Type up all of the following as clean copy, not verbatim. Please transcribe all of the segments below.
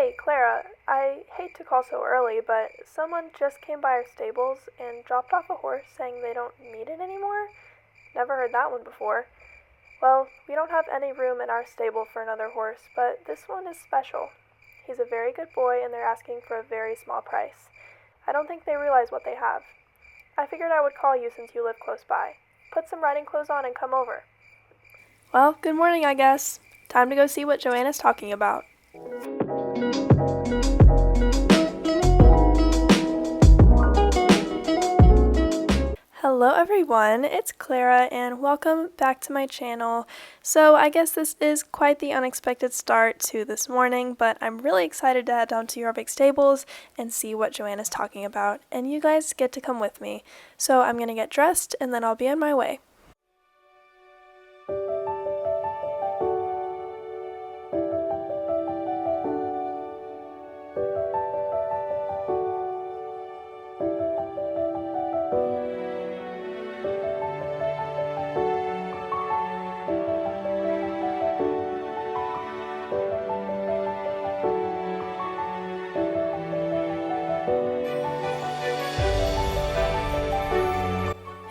Hey, Clara, I hate to call so early, but someone just came by our stables and dropped off a horse saying they don't need it anymore? Never heard that one before. Well, we don't have any room in our stable for another horse, but this one is special. He's a very good boy and they're asking for a very small price. I don't think they realize what they have. I figured I would call you since you live close by. Put some riding clothes on and come over. Well, good morning, I guess. Time to go see what Joanna's talking about. Hello everyone, it's Clara and welcome back to my channel. So I guess this is quite the unexpected start to this morning, but I'm really excited to head down to your big stables and see what Joanna's talking about, and you guys get to come with me. So I'm gonna get dressed and then I'll be on my way.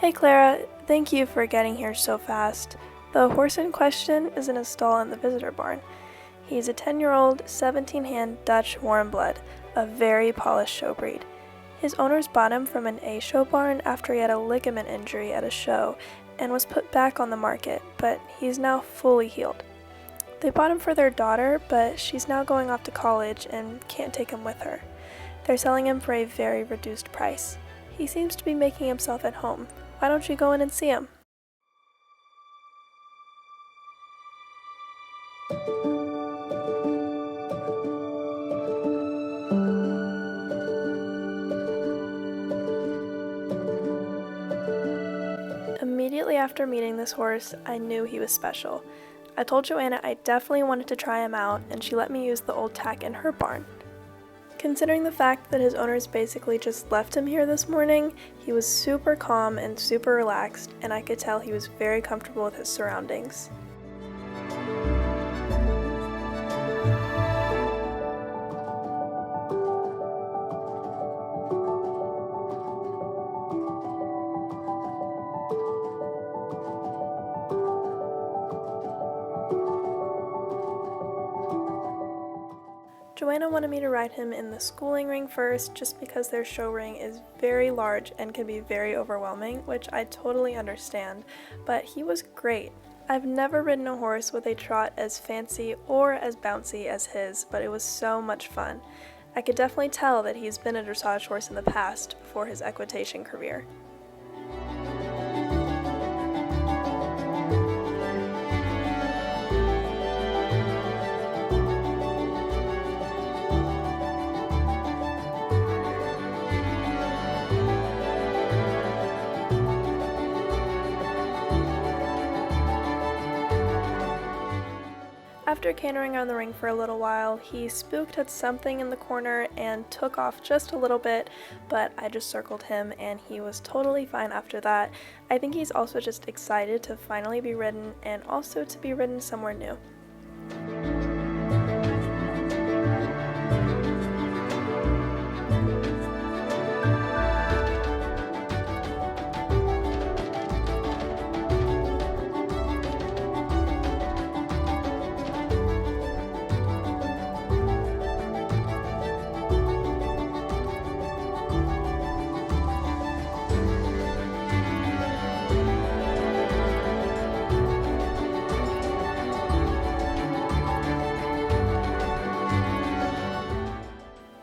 Hey Clara, thank you for getting here so fast. The horse in question is in a stall in the visitor barn. He's a 10-year-old, 17-hand Dutch warm blood, a very polished show breed. His owners bought him from an A show barn after he had a ligament injury at a show and was put back on the market, but he's now fully healed. They bought him for their daughter, but she's now going off to college and can't take him with her. They're selling him for a very reduced price. He seems to be making himself at home. Why don't you go in and see him? Immediately after meeting this horse, I knew he was special. I told Joanna I definitely wanted to try him out, and she let me use the old tack in her barn. Considering the fact that his owners basically just left him here this morning, he was super calm and super relaxed, and I could tell he was very comfortable with his surroundings. Joanna wanted me to ride him in the schooling ring first just because their show ring is very large and can be very overwhelming, which I totally understand, but he was great. I've never ridden a horse with a trot as fancy or as bouncy as his, but it was so much fun. I could definitely tell that he's been a dressage horse in the past before his equitation career. After cantering around the ring for a little while, he spooked at something in the corner and took off just a little bit, but I just circled him and he was totally fine after that. I think he's also just excited to finally be ridden and also to be ridden somewhere new.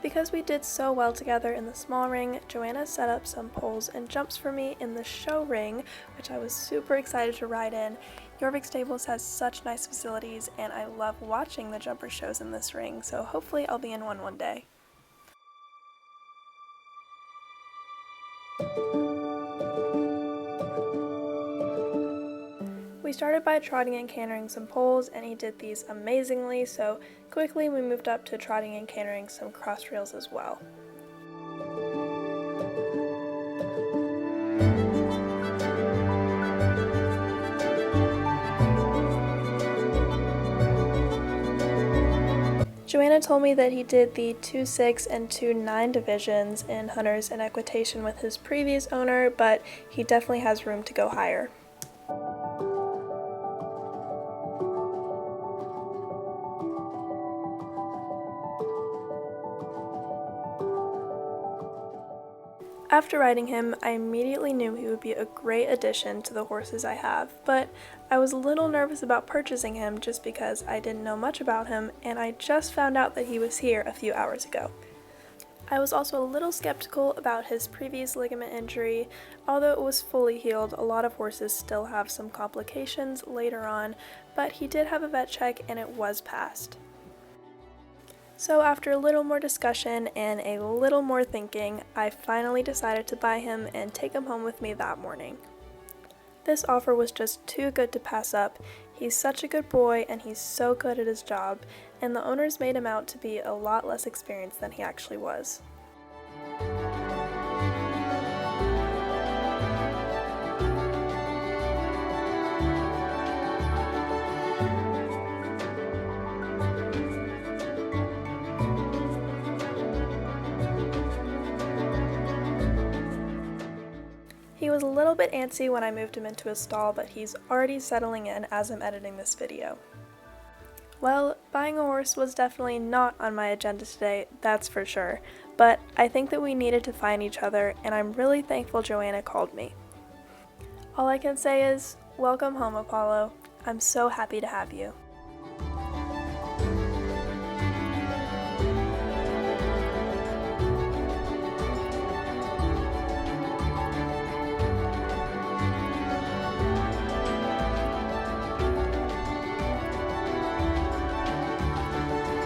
Because we did so well together in the small ring, Joanna set up some poles and jumps for me in the show ring, which I was super excited to ride in. Jorvik Stables has such nice facilities, and I love watching the jumper shows in this ring, so hopefully I'll be in one day. We started by trotting and cantering some poles, and he did these amazingly, so quickly we moved up to trotting and cantering some cross reels as well. Joanna told me that he did the 2-6 and 2-9 divisions in hunters and equitation with his previous owner, but he definitely has room to go higher. After riding him, I immediately knew he would be a great addition to the horses I have, but I was a little nervous about purchasing him just because I didn't know much about him and I just found out that he was here a few hours ago. I was also a little skeptical about his previous ligament injury. Although it was fully healed, a lot of horses still have some complications later on, but he did have a vet check and it was passed. So after a little more discussion and a little more thinking, I finally decided to buy him and take him home with me that morning. This offer was just too good to pass up. He's such a good boy and he's so good at his job, and the owners made him out to be a lot less experienced than he actually was. He was a little bit antsy when I moved him into his stall, but he's already settling in as I'm editing this video. Well, buying a horse was definitely not on my agenda today, that's for sure, but I think that we needed to find each other, and I'm really thankful Joanna called me. All I can say is, welcome home, Apollo. I'm so happy to have you.